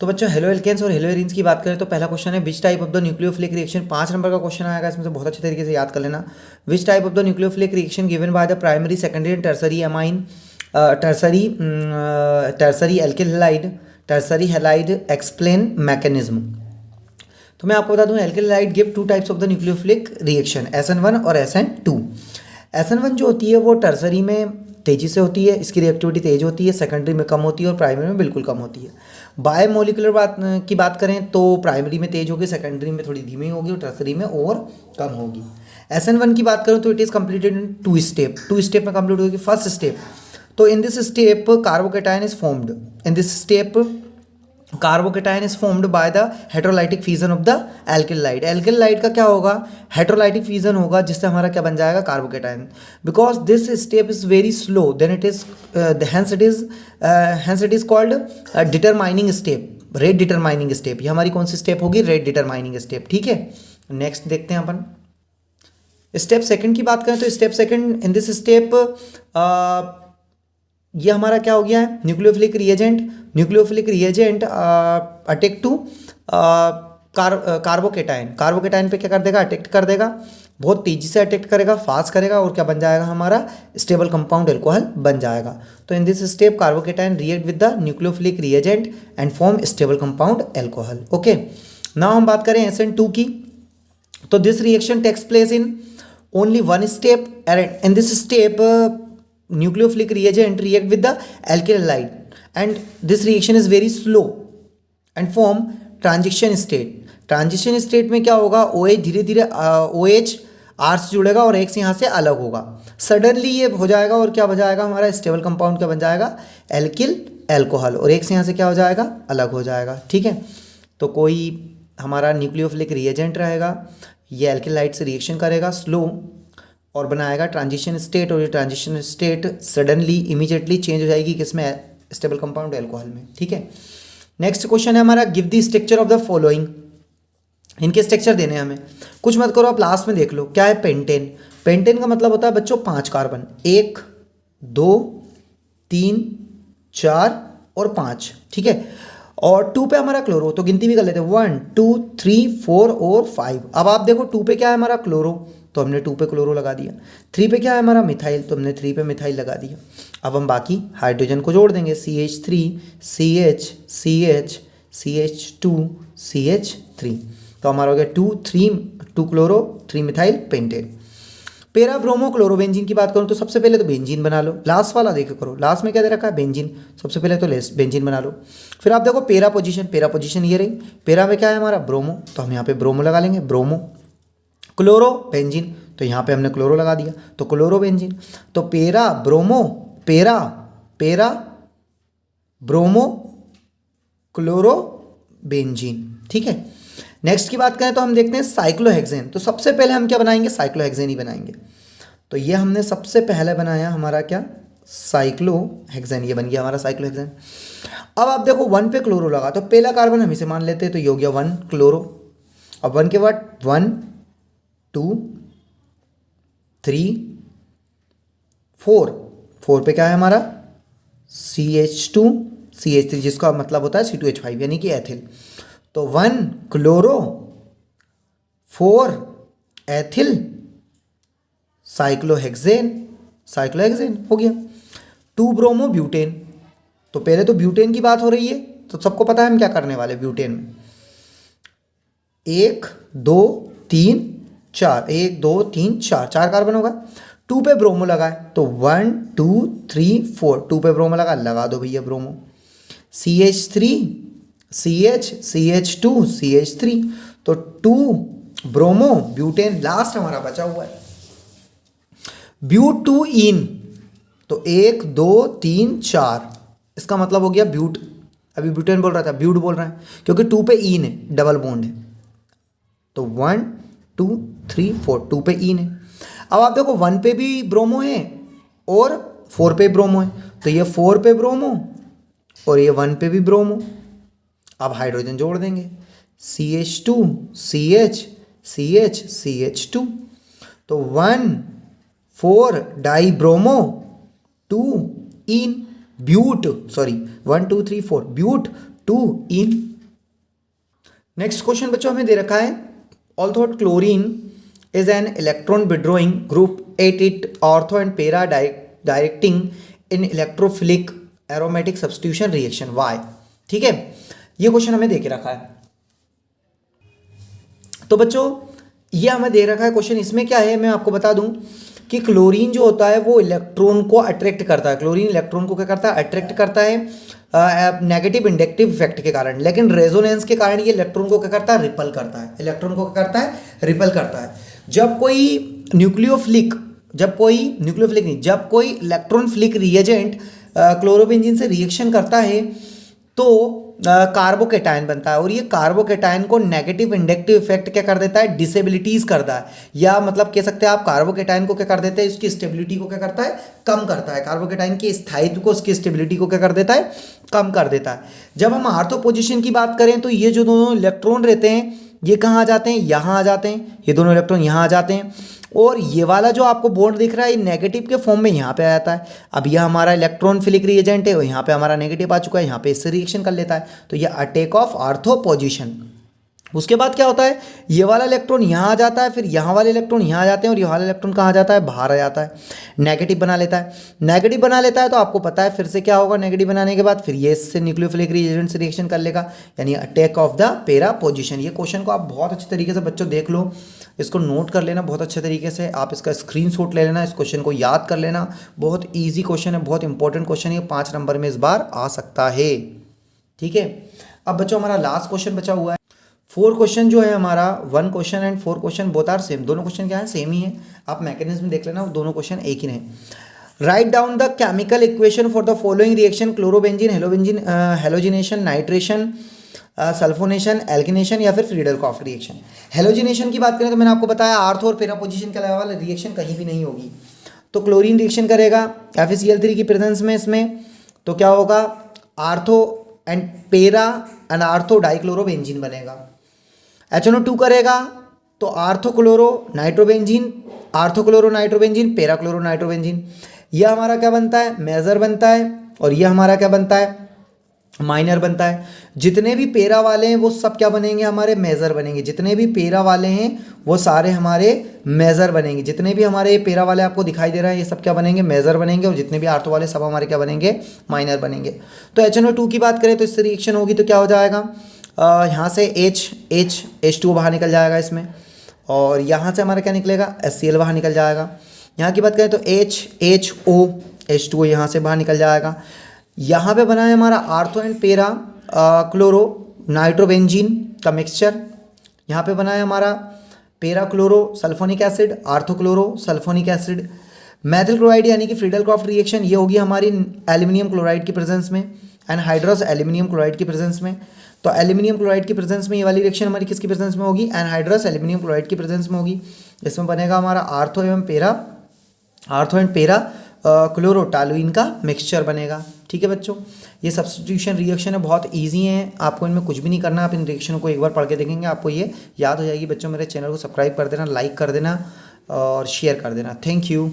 तो बच्चों halo alkanes और हेलो एरीन्स की बात करें तो पहला क्वेश्चन है which type of the nucleophilic reaction 5 number का क्वेश्चन आएगा। इसमें से बहुत अच्छे तरीके से याद कर लेना। Which type of the nucleophilic reaction given by the primary secondary and tertiary amine tertiary alkyl halide tertiary halide explain mechanism. तो मैं आपको बता दूं alkyl halide give two types of the nucleophilic reaction SN1 और SN2। SN1 जो होती है वो टर्सरी में तेज़ी से होती है, इसकी रिएक्टिविटी तेज़ होती है, सेकेंडरी में कम होती है और प्राइमरी में बिल्कुल कम होती है। बायोमोलिकुलर की बात करें तो प्राइमरी में तेज होगी, सेकेंडरी में थोड़ी धीमी होगी और टर्सरी में और कम होगी। SN1 की बात करूँ तो it is completed in 2 step. 2 step में कंप्लीट होगी। फर्स्ट स्टेप, तो in this step carbocation is formed. In this step carbocation is formed by the heterolytic fusion of the alkyl halide. Alkyl halide का क्या होगा, हेटेरोलाइटिक fusion होगा, जिससे हमारा क्या बन जाएगा, carbocation. Because this step is very slow then it is hence it is called determining step, rate determining step. ये हमारी कौन सी स्टेप होगी, रेट डिटरमाइनिंग स्टेप। ठीक है, नेक्स्ट देखते हैं अपन स्टेप सेकंड की बात करें तो step second, in this step ये हमारा क्या हो गया है, nucleophilic reagent. Nucleophilic reagent attack to carbocation. Carbocation पे क्या कर देगा, अटैक कर देगा, बहुत तेजी से अटैक करेगा, फास्ट करेगा और क्या बन जाएगा, हमारा स्टेबल कंपाउंड एल्कोहल बन जाएगा। तो in this step carbocation react with the nucleophilic reagent and form stable compound alcohol. Okay, now हम बात करें SN2 की, तो this reaction takes place in only one step and in this step nucleophilic reagent react with the alkyl halide and this reaction is very slow and form transition state। Transition state में क्या होगा, OH धीरे धीरे OH R से जुड़ेगा और X यहाँ से अलग होगा। सडनली ये हो जाएगा और क्या हो जाएगा, हमारा स्टेबल कंपाउंड क्या बन जाएगा, एल्किल एल्कोहल, और X यहाँ से क्या हो जाएगा, अलग हो जाएगा। ठीक है, तो कोई हमारा न्यूक्लियोफिलिक रिएजेंट रहेगा, ये एल्किल हालाइड से रिएक्शन करेगा स्लो और बनाएगा ट्रांजिशन स्टेट, और ये transition state suddenly immediately change हो जाएगी किसमें, स्टेबल कंपाउंड एल्कोहल में। ठीक है, नेक्स्ट क्वेश्चन है हमारा give the structure of the following. इनके स्ट्रक्चर देने हैं हमें, कुछ मत करो आप लास्ट में देख लो क्या है, पेंटेन। पेंटेन का मतलब होता है बच्चों 5 कार्बन, 1 2 3 4 और 5। ठीक है, और 2 पे हमारा क्लोरो, तो गिनती भी कर लेते हैं 1 2 3 4 और 5। अब आप देखो 2 पे क्या है हमारा, क्लोरो, तो हमने 2 पे क्लोरो लगा दिया। 3 पे क्या है हमारा, मिथाइल, तो हमने 3 पे मिथाइल लगा दिया। अब हम बाकी हाइड्रोजन को जोड़ देंगे, CH3 CH CH CH2 CH3, तो हमारा हो गया 2 क्लोरो 3 मिथाइल पेंटेन। पेरा ब्रोमो क्लोरोबेंजीन की बात करूँ तो सबसे पहले तो बेंजीन बना लो। लास्ट वाला देखो करो, लास्ट में क्या दे रखा है, बेंजीन। सबसे पहले तो बेंजीन बना लो। फिर आप देखो पेरा पोजीशन ये रही। पेरा में क्या है हमारा, ब्रोमो, तो हम यहाँ पे ब्रोमो लगा लेंगे, ब्रोमो। क्लोरो बेंजीन, तो यहाँ पे हमने क्लोरो लगा दिया, तो क्लोरो बेंजीन। तो पेरा ब्रोमो, पेरा पेरा ब्रोमो क्लोरो बेंजीन। ठीक है, नेक्स्ट की बात करें तो हम देखते हैं साइक्लोहेक्सेन। तो सबसे पहले हम क्या बनाएंगे, साइक्लोहेक्सेन ही बनाएंगे। तो ये हमने सबसे पहले बनाया हमारा क्या, साइक्लोहेक्सेन, ये बन गया हमारा साइक्लोहेक्सेन। अब आप देखो 1 पे क्लोरो लगा, तो पहला कार्बन हम इसे मान लेते हैं, तो ये हो गया 1 क्लोरो। अब 1 के बाद 1 2 3 4 पे क्या है हमारा, CH2 CH3, जिसका मतलब होता है C2H5 यानी कि एथिल। तो 1 क्लोरो 4 एथिल साइक्लोहेक्सेन हो गया। 2 ब्रोमो ब्यूटेन, तो पहले तो ब्यूटेन की बात हो रही है, तो सबको पता है हम क्या करने वाले ब्यूटेन में, 1 2 3 4 1 2 3 4 कार्बन होगा। 2 पे ब्रोमो लगाए, तो 1 2 3 4, 2 पे ब्रोमो लगा दो भैया bromo. CH3 CH CH2 CH3, तो 2 ब्रोमो ब्यूटेन, लास्ट हमारा बचा हुआ है ब्यूटूइन, तो 1 2 3 4, इसका मतलब हो गया ब्यूट। अभी ब्यूटेन बोल रहा था, ब्यूट बोल रहे हैं क्योंकि 2 पे ईन है, डबल बॉन्ड है। तो 1 2 3 4, 2 पे ईन है। अब आप देखो 1 पे भी ब्रोमो है और 4 पे ब्रोमो है, तो ये 4 पे ब्रोमो और ये 1 पे भी ब्रोमो। अब हाइड्रोजन जोड़ देंगे, CH2 CH CH CH2, तो 1 4 di bromo 2 ene but, sorry 1 2 3 4 but 2 ene. Next question बच्चों हमें दे रखा है, although chlorine is an electron withdrawing group at it ortho and para directing in electrophilic aromatic substitution reaction why. ठीक है, ये question हमें दे के रखा है। तो बच्चों ये हमें दे रखा है क्वेश्चन, इसमें क्या है मैं आपको बता दूं कि क्लोरीन जो होता है वो इलेक्ट्रॉन को अट्रैक्ट करता है। क्लोरीन इलेक्ट्रॉन को क्या करता है, अट्रैक्ट करता है नेगेटिव इंडक्टिव इफेक्ट के कारण, लेकिन रेजोनेंस के कारण ये इलेक्ट्रॉन को क्या करता है, रिपल करता है। इलेक्ट्रॉन को क्या करता है, रिपल करता है। जब कोई nucleophilic electron philic reagent chlorobenzene से रिएक्शन करता है तो कार्बोकेटायन बनता है, और ये कार्बोकेटायन को नेगेटिव इंडक्टिव इफेक्ट क्या कर देता है, डिसेबिलिटीज करता है, या मतलब कह सकते हैं आप कार्बोकेटायन को क्या कर देते हैं, उसकी स्टेबिलिटी को क्या करता है, कम करता है। कार्बोकेटायन की स्थायित्व को, उसकी स्टेबिलिटी को क्या कर देता है, कम कर देता है। जब हम आर्थो पोजिशन की बात करें तो ये जो दोनों इलेक्ट्रॉन रहते हैं ये कहाँ आ जाते हैं, यहाँ आ जाते हैं, ये दोनों इलेक्ट्रॉन यहाँ आ जाते हैं, और ये वाला जो आपको बॉन्ड दिख रहा है ये नेगेटिव के फॉर्म में यहाँ पे आ जाता है। अब यह हमारा इलेक्ट्रॉन फिलिक रिएजेंट है, और यहाँ पे हमारा नेगेटिव आ चुका है, यहाँ पे इससे रिएक्शन कर लेता है, तो ये अटैक ऑफ आर्थो पोजिशन। उसके बाद क्या होता है, ये वाला इलेक्ट्रॉन यहाँ आ जाता है, फिर यहाँ वाले इलेक्ट्रॉन यहाँ आ जाते हैं, और ये वाला इलेक्ट्रॉन कहाँ आ जाता है, बाहर आ जाता है, नेगेटिव बना लेता है। नेगेटिव बना लेता है तो आपको पता है फिर से क्या होगा, नेगेटिव बनाने के बाद फिर ये इससे न्यूक्लियोफिलिक रिएजेंट से रिएक्शन कर लेगा, यानी attack of the para position. ये क्वेश्चन को आप बहुत अच्छे तरीके से बच्चों देख लो, इसको नोट कर लेना बहुत अच्छे तरीके से, आप इसका स्क्रीनशॉट ले लेना, इस क्वेश्चन को याद कर लेना। बहुत ईजी क्वेश्चन है, बहुत इंपॉर्टेंट क्वेश्चन है, 5 नंबर में इस बार आ सकता है। ठीक है, अब बच्चों हमारा लास्ट क्वेश्चन बचा हुआ है। 4 क्वेश्चन जो है हमारा, 1 question and 4 question both are same, दोनों क्वेश्चन क्या है, सेम ही है। आप मैकेनिज्म देख लेना, दोनों क्वेश्चन एक ही है। Write down the chemical equation for the following reaction, chlorobenzene, halogenation, nitration, sulphonation, alkylation या फिर फ्रीडल-क्रॉफ्ट रिएक्शन। हेलोजिनेशन की बात करें तो मैंने आपको बताया आर्थो और पैरा पोजीशन के अलावा रिएक्शन कहीं भी नहीं होगी। तो क्लोरीन रिएक्शन करेगा FeCl3 की प्रेजेंस में, इसमें तो क्या होगा, ortho and para and ortho dichlorobenzene बनेगा। HNO2 करेगा तो ortho chloro nitrobenzene, ortho chloro nitrobenzene, para chloro nitrobenzene. यह हमारा क्या बनता है, मेजर बनता है, और यह हमारा क्या बनता है, माइनर बनता है। जितने भी पैरा वाले हैं वो सब क्या बनेंगे, हमारे मेजर बनेंगे। जितने भी पैरा वाले हैं वो सारे हमारे मेजर बनेंगे। जितने भी हमारे पैरा वाले आपको दिखाई दे रहे हैं ये सब क्या बनेंगे, मेजर बनेंगे, और जितने भी आर्थो वाले सब हमारे क्या बनेंगे, माइनर बनेंगे। तो HNO2 की बात करें तो इससे रिएक्शन होगी तो क्या हो जाएगा, यहाँ से H2O बाहर निकल जाएगा इसमें, और यहाँ से हमारा क्या निकलेगा, HCl बाहर निकल जाएगा। यहाँ की बात करें तो HHO H2O यहाँ से बाहर निकल जाएगा। यहाँ पे बना है हमारा ortho and para chloro nitrobenzene का मिक्सचर। यहाँ पे बना है हमारा para chloro sulphonic acid, ortho chloro sulphonic acid. Maithil chloride यानी कि फ्रीडल-क्रॉफ्ट रिएक्शन, ये होगी हमारी एल्यूमिनियम क्लोराइड की प्रेजेंस में, एनहाइड्रस एल्यूमिनियम क्लोराइड की प्रेजेंस में। तो एल्यूमिनियम क्लोराइड की प्रेजेंस में ये वाली रिएक्शन हमारी किसकी प्रेजेंस में होगी, एनहाइड्रस एल्यूमिनियम क्लोराइड की प्रेजेंस में होगी। इसमें बनेगा हमारा आर्थो एंड पैरा क्लोरोटालुइन का मिक्सचर बनेगा। ठीक है बच्चों, ये सब्स्टिट्यूशन रिएक्शन है, बहुत इजी है, आपको इनमें कुछ भी नहीं करना। आप इन रिएक्शनों को एक बार पढ़ के देखेंगे, आपको ये याद हो जाएगी। बच्चों मेरे चैनल को सब्सक्राइब कर देना, लाइक कर देना और शेयर कर देना। Thank you.